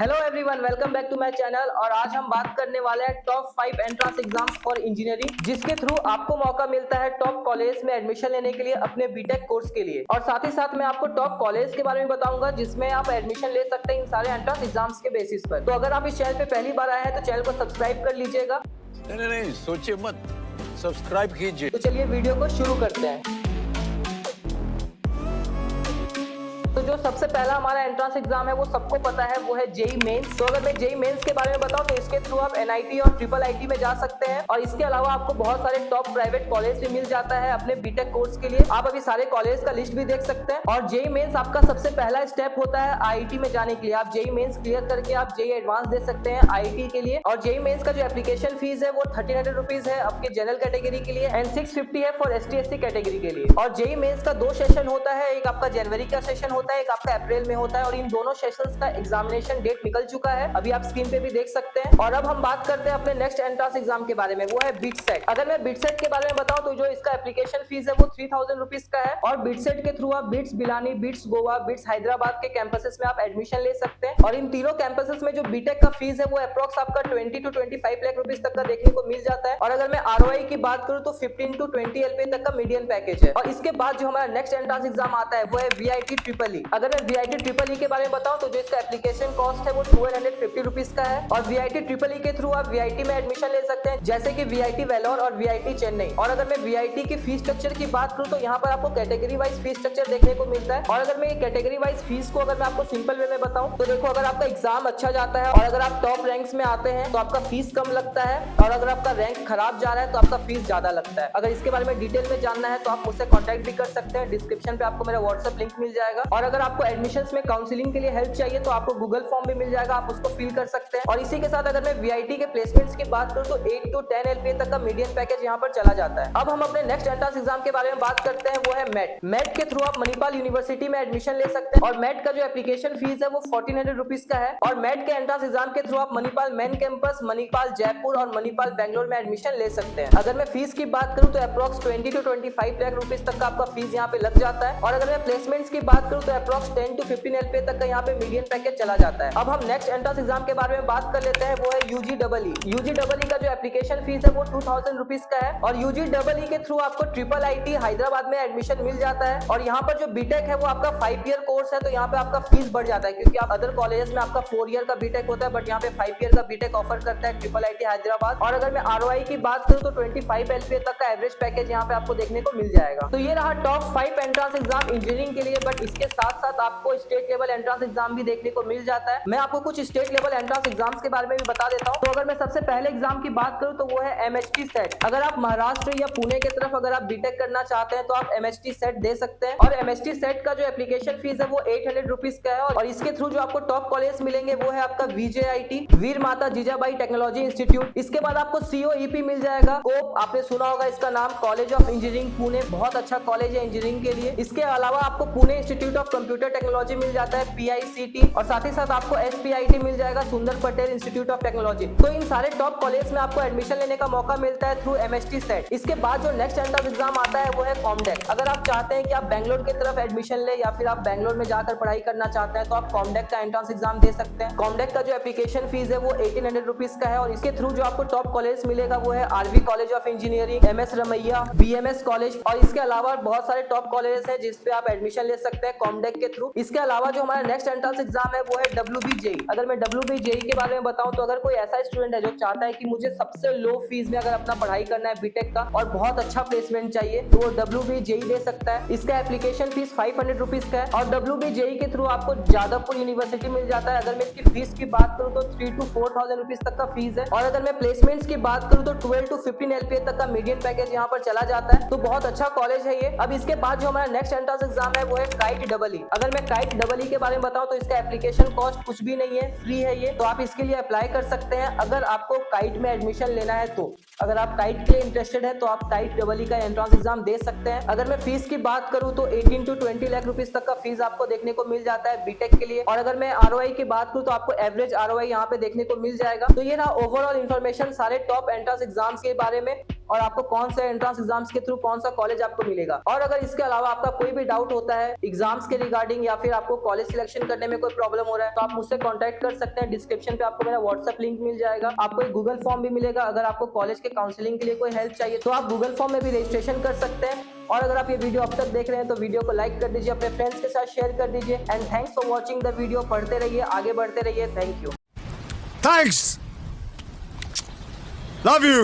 Hello everyone, welcome back to my channel. और आज हम बात करने वाले हैं top 5 entrance exams for engineering, जिसके थ्रू आपको मौका मिलता है टॉप कॉलेज में एडमिशन लेने के लिए अपने बीटेक कोर्स के लिए। और साथ ही साथ मैं आपको टॉप कॉलेज के बारे में बताऊंगा जिसमें आप एडमिशन ले सकते हैं इन सारे एंट्रेंस एग्जाम्स के बेसिस पर। तो अगर आप इस चैनल पे पहली बार आए हैं तो चैनल को सब्सक्राइब कर लीजिएगा। नहीं, सोचिए मत, सब्सक्राइब कीजिए। तो चलिए वीडियो को शुरू करते हैं। तो जो सबसे पहला हमारा एंट्रेंस एग्जाम है वो सबको पता है, वो है जेई मेंस। तो अगर मैं जेई मेंस के बारे में बताऊं तो इसके थ्रू आप एनआईटी और ट्रिपल आईटी में जा सकते हैं। और इसके अलावा आपको बहुत सारे टॉप प्राइवेट कॉलेज भी मिल जाता है अपने बीटेक कोर्स के लिए। आप अभी सारे कॉलेज का लिस्ट भी देख सकते हैं। और जेई मेंस आपका सबसे पहला स्टेप होता है आईआईटी में जाने के लिए। आप जेई मेंस क्लियर करके आप जेई एडवांस दे सकते हैं आईआईटी के लिए। और जेई मेंस का जो एप्लीकेशन फीस है वो 1300 रुपीज है आपके जनरल कैटेगरी के लिए एंड 650 है फॉर एसटी एससी कैटेगरी के लिए। और जेई मेंस का 2 सेशन होता है, एक आपका जनवरी का सेशन होता है, एक आपका अप्रैल में होता है। और इन दोनों सेशंस का एग्जामिनेशन डेट निकल चुका है, अभी आप स्क्रीन पे भी देख सकते हैं। और अब हम बात करते हैं अपने नेक्स्ट एंट्रेंस एग्जाम के बारे में, वो है बिटसेट। अगर मैं बिटसेट के बारे में बताऊं तो जो इसका एप्लीकेशन फीस है वो 3000 रुपीज का है। और बिटसेट के थ्रू आप bits बिलानी, bits Goa, bits Hyderabad के कैंपसेस में आप एडमिशन ले सकते हैं। और इन तीनों कैंपसेस में जो बीटेक का फीस है वो अप्रोक्स आपका 20 to 25 लाख रुपीज तक का देखने को मिल जाता है। और अगर मैं आरओआई की बात करूं तो 15 to 20 एलपीए तक का मीडियन पैकेज है। और इसके बाद जो हमारा नेक्स्ट एंट्रेंस एग्जाम आता है वो है वीआईटी ट्रिपल ई। अगर मैं वीआईटी ट्रिपल ई के बारे में बताऊं तो जो इसका एप्लीकेशन कॉस्ट है वो 1250 रुपीज का है। और वीआईटी ट्रिपल ई के थ्रू आप वीआईटी में एडमिशन ले सकते हैं, जैसे कि वीआईटी वेलोर और वीआईटी चेन्नई। और अगर मैं वीआईटी की फीस स्ट्रक्चर की बात करूं तो यहाँ पर आपको कैटेगरी वाइज फीस स्ट्रक्चर देखने को मिलता है। और अगर मैं कैटेगरी वाइज फीस को अगर मैं आपको सिंपल वे में बताऊं तो देखो, अगर आपका एग्जाम अच्छा जाता है और अगर आप टॉप रैंक्स में आते हैं तो आपका फीस कम लगता है। और अगर आपका रैंक खराब जा रहा है तो आपका फीस ज्यादा लगता है। अगर इसके बारे में डिटेल में जानना है तो आप मुझसे कॉन्टैक्ट भी कर सकते हैं, डिस्क्रिप्शन पे आपको मेरा व्हाट्सएप लिंक मिल जाएगा। और अगर आपको एडमिशन में काउंसलिंग के लिए हेल्प चाहिए तो आपको गूगल फॉर्म भी मिल जाएगा, आप उसको फिल कर सकते हैं। और इसी के साथ अगर मैं वीआईटी के प्लेसमेंट्स की बात करूं तो 8 to 10 एलपीए तक का मीडियन पैकेज यहाँ पर चला जाता है। अब हम अपने नेक्स्ट एंट्रेंस एग्जाम के बारे में बात करते हैं, वो है मेट। मेट के थ्रू आप मणिपाल यूनिवर्सिटी में एडमिशन ले सकते हैं। और मेट का जो एप्लीकेशन फीस है वो 1400 रुपीज का है। और मेट के एंट्रेंस एग्जाम के थ्रू आप मणिपाल मेन कैंपस, मणिपाल जयपुर और मणिपाल बेंगलोर में एडमिशन ले सकते हैं। अगर मैं फीस की बात करूं तो अप्रोक्स 20 to 25 लाख रुपीज तक का आपका फीस यहाँ पे लग जाता है। और अगर मैं प्लेसमेंट्स की बात करूं तो अप्रोक्स 10 to 15 एलपीए तक का यहाँ पे मीडियन पैकेज चला जाता है। अब हम नेक्स्ट एंट्रेंस एग्जाम के बारे में बात कर लेते हैं, वो है यूजीडबलई। यूजीडबलई का जो एप्लीकेशन फीस है वो 2000 रुपीज का है। और यूजीडबलई के थ्रू आपको ट्रिपल आईटी हैदराबाद में एडमिशन मिल जाता है। और यहाँ पर जो बीटेक है वो आपका 5 ईयर कोर्स है, तो यहाँ पे आपका फीस बढ़ जाता है, क्योंकि आप अदर कॉलेज में आपका 4 ईयर का बीटेक होता है, बट यहाँ पे 5 ईयर का बीटेक ऑफर करता है ट्रिपल आईटी हैदराबाद। और अगर मैं आरओआई की बात करूँ तो 25 एलपीए तक का एवरेज पैकेज यहाँ पे आपको देखने को मिल जाएगा। तो ये रहा टॉप 5 एंट्रेंस एग्जाम इंजीनियरिंग के लिए। बट इसके साथ साथ आपको स्टेट लेवल एंट्रेंस एग्जाम भी देखने को मिल जाता है। मैं आपको कुछ स्टेट लेवल एंट्रेंस एग्जाम्स के बारे में भी बता देता हूं। तो अगर मैं सबसे पहले एग्जाम की बात करूं तो वो है एमएचटी सेट। अगर आप महाराष्ट्र या पुणे की तरफ अगर आप बीटेक करना चाहते हैं तो आप एमएचटी सेट दे सकते हैं। और एमएचटी सेट का जो एप्लीकेशन फीस है वो 800 रुपीज का है। और इसके थ्रू जो आपको टॉप कॉलेज मिलेंगे वो है आपका वीजेआईटी, वीर माता जीजाबाई टेक्नोलॉजी इंस्टीट्यूट। इसके बाद आपको सीओईपी मिल जाएगा, कोप आपने सुना होगा इसका नाम, कॉलेज ऑफ इंजीनियरिंग पुणे, बहुत अच्छा कॉलेज है इंजीनियरिंग के लिए। इसके अलावा आपको Pune institute of computer technology मिल जाता है, पीआईसीटी। और साथ ही साथ आपको एसपीआईटी मिल जाएगा, सुंदर पटेल इंस्टीट्यूट ऑफ टेक्नोलॉजी। तो इन सारे टॉप कॉलेज में आपको एडमिशन लेने का मौका मिलता है थ्रू एमएचटी सेट। इसके बाद जो नेक्स्ट एंट्रेंस एग्जाम आता है वो है कॉमडेक। अगर आप चाहते हैं कि आप बेंगलोर की तरफ एडमिशन ले या फिर आप बेंगलोर में जाकर पढ़ाई करना चाहते हैं तो आप कॉमडेक का एंट्रेंस एग्जाम दे सकते हैं। कॉमडेक का जो एप्लीकेशन फीस है वो 1800 रुपीज का है। और इसके थ्रू जो आपको टॉप कॉलेज मिलेगा वो है RV college of engineering, MS Ramaiah, BMS college. और इसके अलावा बहुत सारे टॉप कॉलेज है जिसपे आप एडमिशन ले सकते हैं कॉमडेक के थ्रू। इसके अलावा जो हमारा नेक्स्ट एंट्रेंस एग्जाम है वो है डब्ल्यूबीजेई। अगर मैं डब्ल्यूबीजेई के बारे में बताऊं तो अगर कोई ऐसा स्टूडेंट है जो चाहता है कि मुझे सबसे लो फीस में अगर अपना पढ़ाई करना है बीटेक का और बहुत अच्छा प्लेसमेंट चाहिए तो वो डब्ल्यूबीजेई दे सकता है। इसका एप्लीकेशन फीस 500 रुपीज का है। और डब्ल्यूबीजेई के थ्रू आपको जादवपुर यूनिवर्सिटी मिल जाता है। अगर मैं इसकी फीस की बात करूं तो 3 to 4000 रुपीज तक का फीस है। और अगर मैं प्लेसमेंट्स की बात करूं तो 12 to 15 एलपीए तक का मीडियन पैकेज यहाँ पर चला जाता है। तो बहुत अच्छा कॉलेज है ये। अब इसके बाद जो हमारा नेक्स्ट एंट्रेंस एग्जाम है वो है काइट डबल ई। अगर मैं काइट डबल ई के बारे में बताऊं तो इसका एप्लीकेशन कॉस्ट कुछ भी नहीं है, फ्री है ये। तो आप इसके लिए अप्लाई कर सकते हैं अगर आपको काइट में एडमिशन लेना है तो। अगर आप काइट के लिए इंटरेस्टेड है तो आप काइट डबल ई का एंट्रेंस एग्जाम दे सकते हैं। अगर मैं फीस की बात करूं तो 18 to 20 लाख रुपीज तक का फीस आपको देखने को मिल जाता है बीटेक के लिए। और अगर मैं आरओआई की बात करूं तो आपको एवरेज आरओआई यहाँ पे देखने को मिल जाएगा। तो ये रहा ओवरऑल इन्फॉर्मेशन सारे टॉप एंट्रेंस एग्जाम्स के बारे में। और आपको कौन से एंट्रेंस एग्जाम्स के थ्रू कौन सा कॉलेज आपको मिलेगा। और अगर इसके अलावा आपका कोई भी डाउट होता है एग्जाम्स के रिगार्डिंग या फिर आपको कॉलेज सिलेक्शन करने में कोई प्रॉब्लम हो रहा है तो आप मुझसे कॉन्टैक्ट कर सकते हैं। डिस्क्रिप्शन पे आपको मेरा व्हाट्सएप लिंक मिल जाएगा। आपको एक गूगल फॉर्म भी मिलेगा। अगर आपको कॉलेज के काउंसलिंग के लिए कोई हेल्प चाहिए तो आप गूगल फॉर्म में भी रजिस्ट्रेशन कर सकते हैं। और अगर आप ये वीडियो अब तक देख रहे हैं तो वीडियो को लाइक कर दीजिए, अपने फ्रेंड्स के साथ शेयर कर दीजिए। And thanks for watching the video. पढ़ते रहिए, आगे बढ़ते रहिए। Thank you. Thanks. Love you.